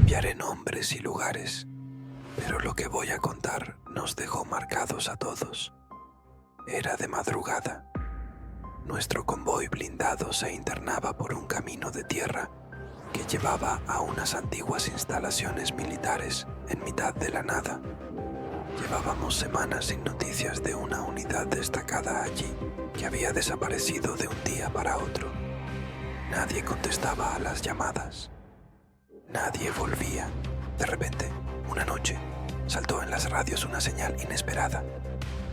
cambiaré nombres y lugares, pero lo que voy a contar nos dejó marcados a todos. Era de madrugada. Nuestro convoy blindado se internaba por un camino de tierra que llevaba a unas antiguas instalaciones militares en mitad de la nada. Llevábamos semanas sin noticias de una unidad destacada allí que había desaparecido de un día para otro. Nadie contestaba a las llamadas. Nadie volvía. De repente, una noche, saltó en las radios una señal inesperada.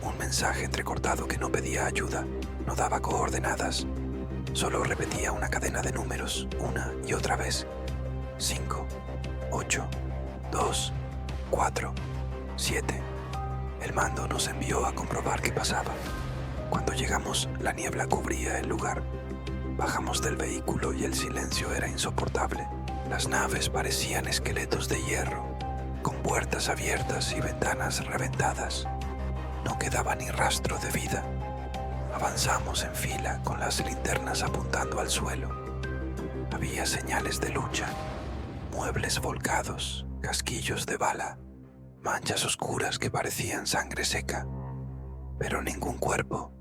Un mensaje entrecortado que no pedía ayuda, no daba coordenadas. Solo repetía una cadena de números, una y otra vez. 5, 8, 2, 4, 7. El mando nos envió a comprobar qué pasaba. Cuando llegamos, la niebla cubría el lugar. Bajamos del vehículo y el silencio era insoportable. Las naves parecían esqueletos de hierro, con puertas abiertas y ventanas reventadas. No quedaba ni rastro de vida. Avanzamos en fila con las linternas apuntando al suelo. Había señales de lucha, muebles volcados, casquillos de bala, manchas oscuras que parecían sangre seca, pero ningún cuerpo.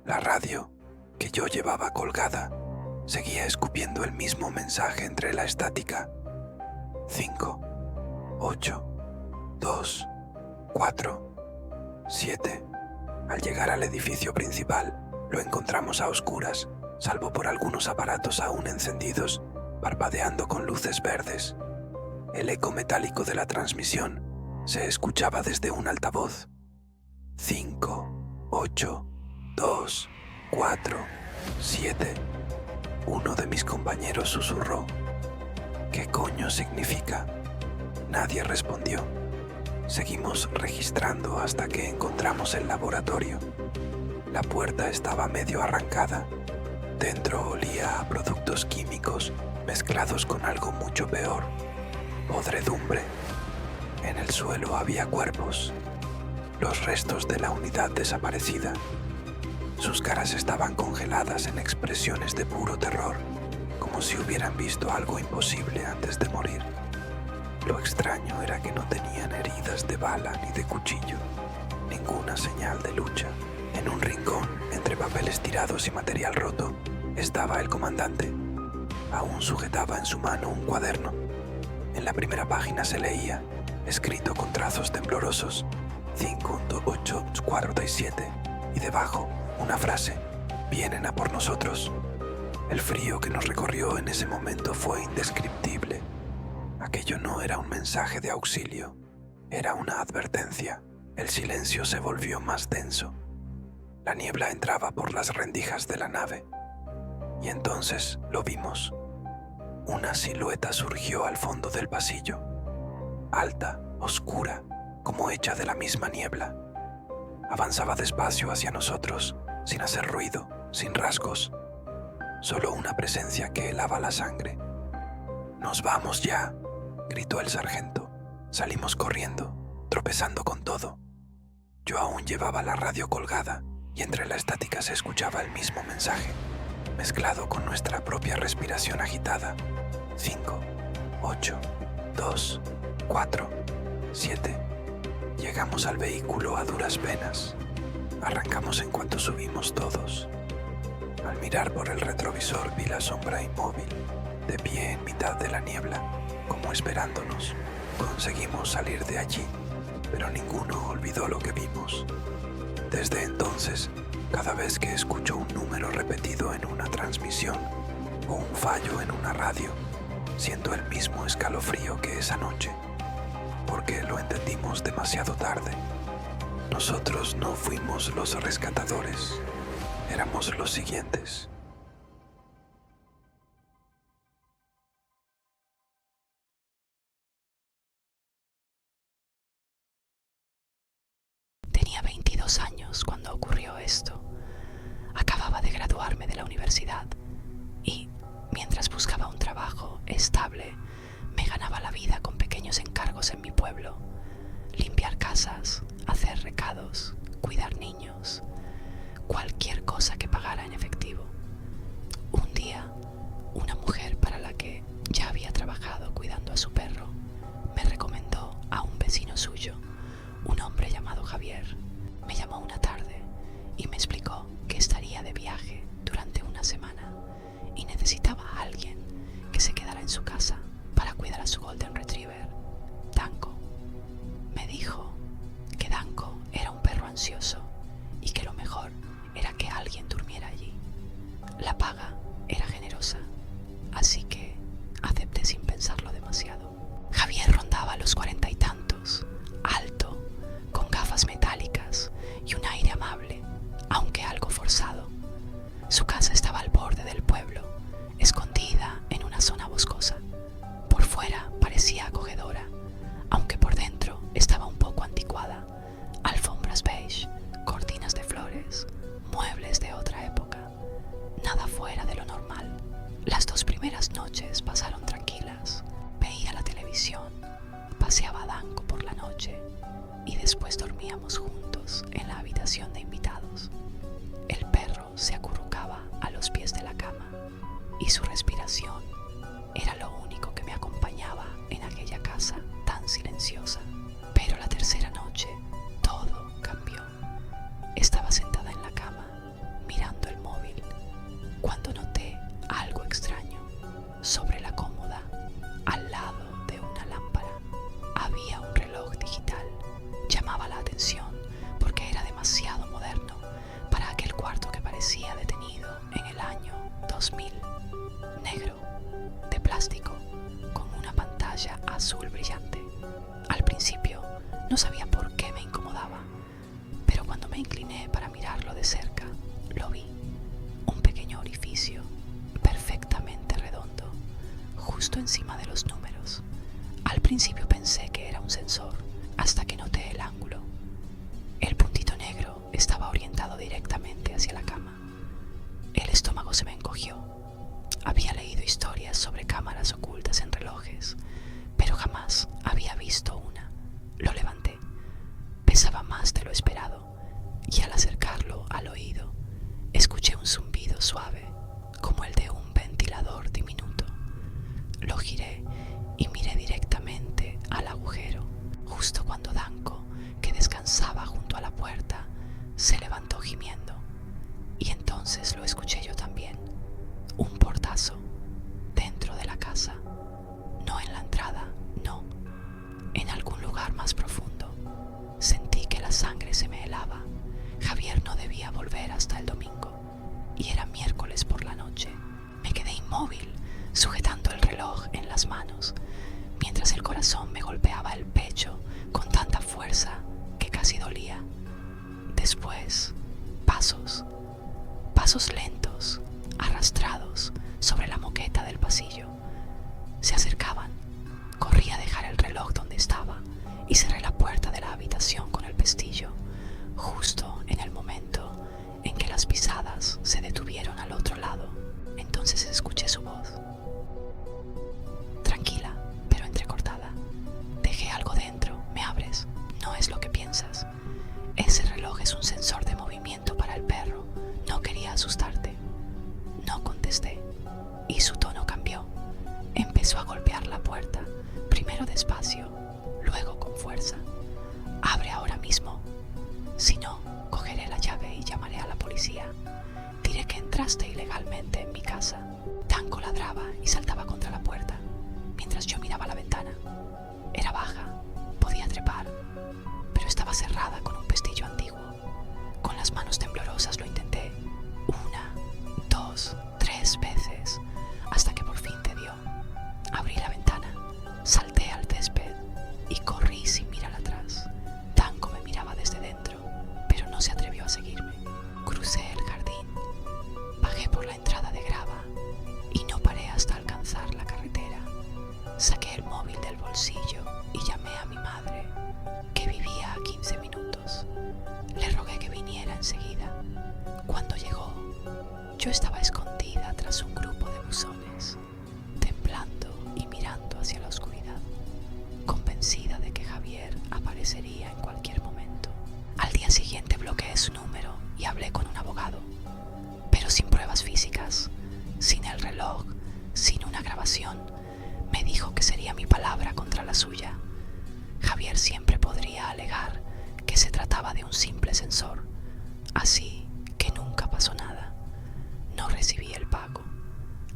La radio, que yo llevaba colgada, seguía escupiendo el mismo mensaje entre la estática. 5, 8, 2, 4, 7. Al llegar al edificio principal, lo encontramos a oscuras, salvo por algunos aparatos aún encendidos, parpadeando con luces verdes. El eco metálico de la transmisión se escuchaba desde un altavoz. 5, 8, 2, 4, 7. Uno de mis compañeros susurró. ¿Qué coño significa? Nadie respondió. Seguimos registrando hasta que encontramos el laboratorio. La puerta estaba medio arrancada. Dentro olía a productos químicos mezclados con algo mucho peor. Podredumbre. En el suelo había cuerpos. Los restos de la unidad desaparecida. Sus caras estaban congeladas en expresiones de puro terror, como si hubieran visto algo imposible antes de morir. Lo extraño era que no tenían heridas de bala ni de cuchillo, ninguna señal de lucha. En un rincón, entre papeles tirados y material roto, estaba el comandante. Aún sujetaba en su mano un cuaderno. En la primera página se leía, escrito con trazos temblorosos, 5.847, y debajo, una frase: vienen a por nosotros. El frío que nos recorrió en ese momento fue indescriptible. Aquello no era un mensaje de auxilio, era una advertencia. El silencio se volvió más denso. La niebla entraba por las rendijas de la nave. Y entonces lo vimos. Una silueta surgió al fondo del pasillo, alta, oscura, como hecha de la misma niebla. Avanzaba despacio hacia nosotros, sin hacer ruido, sin rasgos. Solo una presencia que helaba la sangre. «¡Nos vamos ya!», gritó el sargento. Salimos corriendo, tropezando con todo. Yo aún llevaba la radio colgada y entre la estática se escuchaba el mismo mensaje, mezclado con nuestra propia respiración agitada. 5, 8, 2, 4, 7. Llegamos al vehículo a duras penas. Arrancamos en cuanto subimos todos. Al mirar por el retrovisor vi la sombra inmóvil, de pie en mitad de la niebla, como esperándonos. Conseguimos salir de allí, pero ninguno olvidó lo que vimos. Desde entonces, cada vez que escucho un número repetido en una transmisión o un fallo en una radio, siento el mismo escalofrío que esa noche, porque lo entendimos demasiado tarde. Nosotros no fuimos los rescatadores, éramos los siguientes. Tenía 22 años cuando ocurrió esto. Acababa de graduarme de la universidad y, mientras buscaba un trabajo estable, me ganaba la vida con pequeños encargos en mi pueblo. Limpiar casas, hacer recados, cuidar niños, cualquier cosa que pagara en efectivo. Un día, una mujer para la que ya había trabajado cuidando a su perro Las noches pasaron tranquilas. Veía la televisión, paseaba a Danko por la noche y después dormíamos juntos en la habitación de invitados. El perro se acurrucaba a los pies de la cama y su respiración era lo único que me acompañaba en aquella casa tan silenciosa. Pero la tercera noche todo cambió. Estaba sentada en la cama mirando el móvil cuando noté algo extraño. Sobre la cómoda, al lado de una lámpara, había un reloj digital. Llamaba la atención porque era demasiado moderno para aquel cuarto que parecía detenido en el año 2000. Negro, de plástico, con una pantalla azul brillante. Al principio no sabía por qué me incomodaba, pero cuando me incliné para mirarlo de cerca, lo vi. Un pequeño orificio perfectamente redondo, justo encima de los números. Al principio pensé que era un sensor, hasta que noté el ángulo. El puntito negro estaba orientado directamente hacia la cama. El estómago se me encogió. Había leído historias sobre cámaras ocultas en relojes, pero jamás había visto una. Lo levanté. Pesaba más de lo esperado, y al acercarlo al oído, escuché un zumbido suave, como el de un ventilador diminuto. Lo giré y miré directamente al agujero, justo cuando Danko, que descansaba junto a la puerta, se levantó gimiendo. Y entonces lo escuché yo también. Un portazo dentro de la casa. No en la entrada, no. En algún lugar más profundo. Sentí que la sangre se me helaba. Javier no debía volver hasta el domingo, y era miércoles por la noche. Me quedé inmóvil, sujetando el reloj en las manos, mientras el corazón me golpeaba el pecho con tanta fuerza que casi dolía. Después, pasos lentos, arrastrados sobre la moqueta del pasillo. Se acercaban. Corrí a dejar el reloj donde estaba y cerré la puerta de la habitación con el pestillo, justo en el momento en que las pisadas se detuvieron al otro lado. Entonces escuché su voz. Tranquila, pero entrecortada. Dejé algo dentro, ¿me abres? No es lo que piensas. Ese reloj es un sensor de movimiento para el perro. No quería asustarte. No contesté, y su tono cambió. Empezó a golpear la puerta, primero despacio, luego con fuerza. Abre ahora mismo. Si no, cogeré la llave y llamaré a la policía. Diré que entraste ilegalmente en mi casa. Danko ladraba y saltaba contra la puerta, mientras yo miraba la ventana. Era baja, podía trepar, pero estaba cerrada con un pestillo antiguo. Con las manos temblorosas lo intenté. 1, 2, 3 veces, hasta que por fin cedió. Abrí la ventana, salté al césped y corrí sin mirar atrás. Danko me miraba desde dentro, pero no se atrevió a seguirme. Crucé el jardín, bajé por la entrada de grava y no paré hasta alcanzar la carretera. Saqué el móvil del bolsillo y llamé a mi madre, que vivía a 15 minutos. Le rogué que viniera enseguida. Cuando llegó, yo estaba escondida tras un grupo de buzones, temblando y mirando hacia la oscuridad, convencida de que Javier aparecería en cualquier momento. Al día siguiente bloqueé su número y hablé con un abogado, pero sin pruebas físicas, sin el reloj, sin una grabación. Me dijo que sería mi palabra contra la suya. Javier siempre podría alegar que se trataba de un simple sensor, así que nunca pasó nada. No recibí el pago.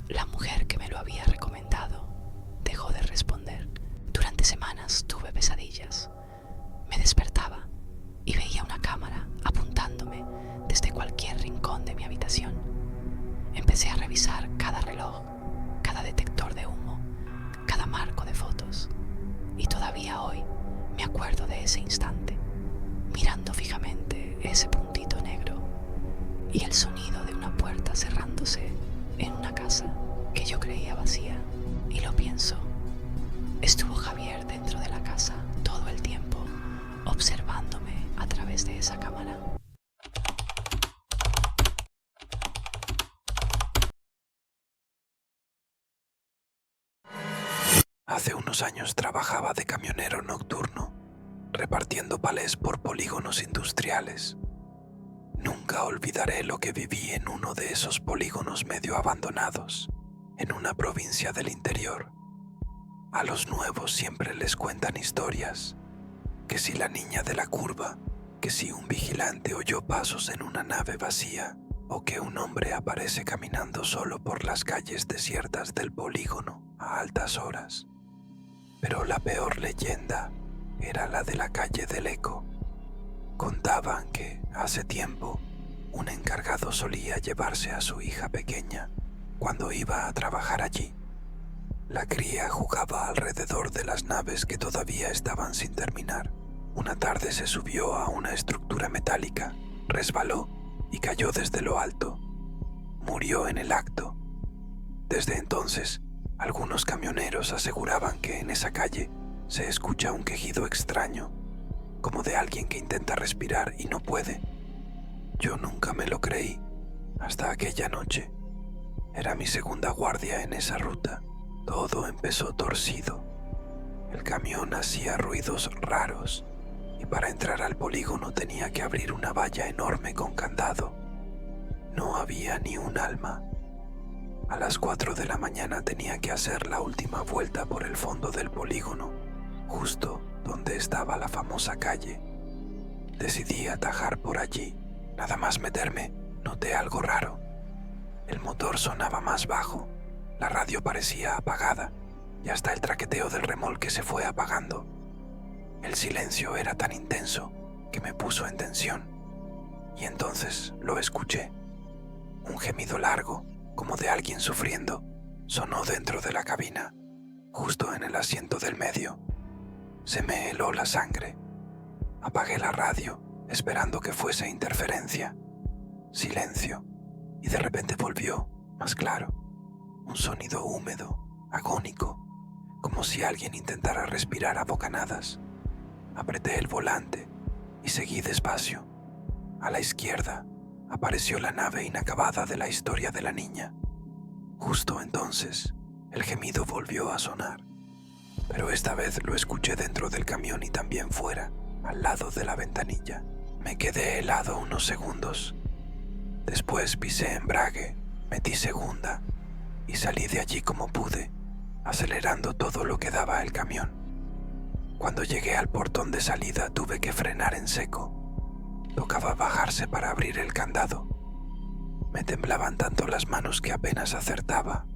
La mujer que me lo había recomendado dejó de responder. Durante semanas tuve pesadillas. Me despertaba y veía una cámara apuntándome desde cualquier rincón de mi habitación. Empecé a revisar cada reloj, cada detector de humo, cada marco de fotos, y todavía hoy me acuerdo de ese instante, mirando fijamente ese puntito negro y el sonido de una puerta cerrándose en una casa que yo creía vacía. Y lo pienso, estuvo Javier dentro de la casa todo el tiempo, observándome a través de esa cámara. Hace unos años trabajaba de camionero nocturno, repartiendo palés por polígonos industriales. Nunca olvidaré lo que viví en uno de esos polígonos medio abandonados, en una provincia del interior. A los nuevos siempre les cuentan historias, que si la niña de la curva, que si un vigilante oyó pasos en una nave vacía, o que un hombre aparece caminando solo por las calles desiertas del polígono a altas horas. Pero la peor leyenda era la de la calle del Eco. Contaban que, hace tiempo, un encargado solía llevarse a su hija pequeña cuando iba a trabajar allí. La cría jugaba alrededor de las naves que todavía estaban sin terminar. Una tarde se subió a una estructura metálica, resbaló y cayó desde lo alto. Murió en el acto. Desde entonces, algunos camioneros aseguraban que en esa calle se escucha un quejido extraño, como de alguien que intenta respirar y no puede. Yo nunca me lo creí, hasta aquella noche. Era mi segunda guardia en esa ruta. Todo empezó torcido. El camión hacía ruidos raros y para entrar al polígono tenía que abrir una valla enorme con candado. No había ni un alma. A las 4 de la mañana tenía que hacer la última vuelta por el fondo del polígono, justo donde estaba la famosa calle. Decidí atajar por allí. Nada más meterme, noté algo raro. El motor sonaba más bajo, la radio parecía apagada y hasta el traqueteo del remolque se fue apagando. El silencio era tan intenso que me puso en tensión y entonces lo escuché. Un gemido largo, como de alguien sufriendo, sonó dentro de la cabina, justo en el asiento del medio. Se me heló la sangre. Apagué la radio, esperando que fuese interferencia. Silencio, y de repente volvió, más claro, un sonido húmedo, agónico, como si alguien intentara respirar a bocanadas. Apreté el volante y seguí despacio. A la izquierda apareció la nave inacabada de la historia de la niña. Justo entonces, el gemido volvió a sonar, pero esta vez lo escuché dentro del camión y también fuera, al lado de la ventanilla. Me quedé helado unos segundos. Después pisé embrague, metí segunda y salí de allí como pude, acelerando todo lo que daba el camión. Cuando llegué al portón de salida tuve que frenar en seco. Tocaba bajarse para abrir el candado. Me temblaban tanto las manos que apenas acertaba.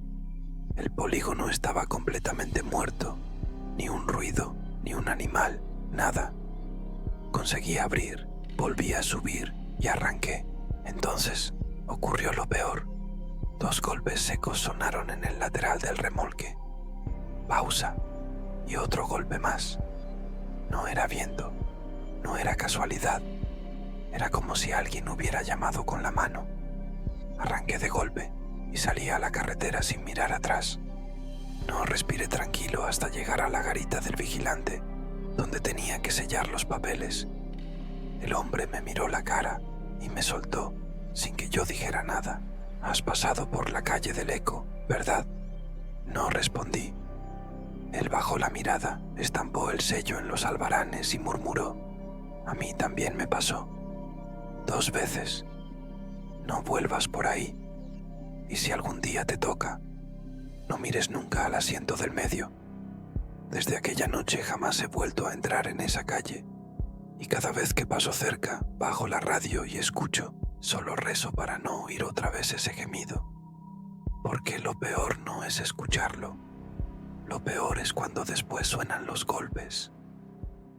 El polígono estaba completamente muerto. Ni un ruido, ni un animal, nada. Conseguí abrir, volví a subir y arranqué. Entonces ocurrió lo peor. 2 golpes secos sonaron en el lateral del remolque. Pausa y otro golpe más. No era viento, no era casualidad. Era como si alguien hubiera llamado con la mano. Arranqué de golpe y salí a la carretera sin mirar atrás. No respiré tranquilo hasta llegar a la garita del vigilante, donde tenía que sellar los papeles. El hombre me miró la cara y me soltó sin que yo dijera nada. «Has pasado por la calle del Eco, ¿verdad?». No respondí. Él bajó la mirada, estampó el sello en los albaranes y murmuró: «A mí también me pasó. 2 veces. No vuelvas por ahí. Y si algún día te toca, no mires nunca al asiento del medio». Desde aquella noche jamás he vuelto a entrar en esa calle, y cada vez que paso cerca, bajo la radio y escucho, solo rezo para no oír otra vez ese gemido. Porque lo peor no es escucharlo. Lo peor es cuando después suenan los golpes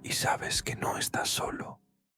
y sabes que no estás solo.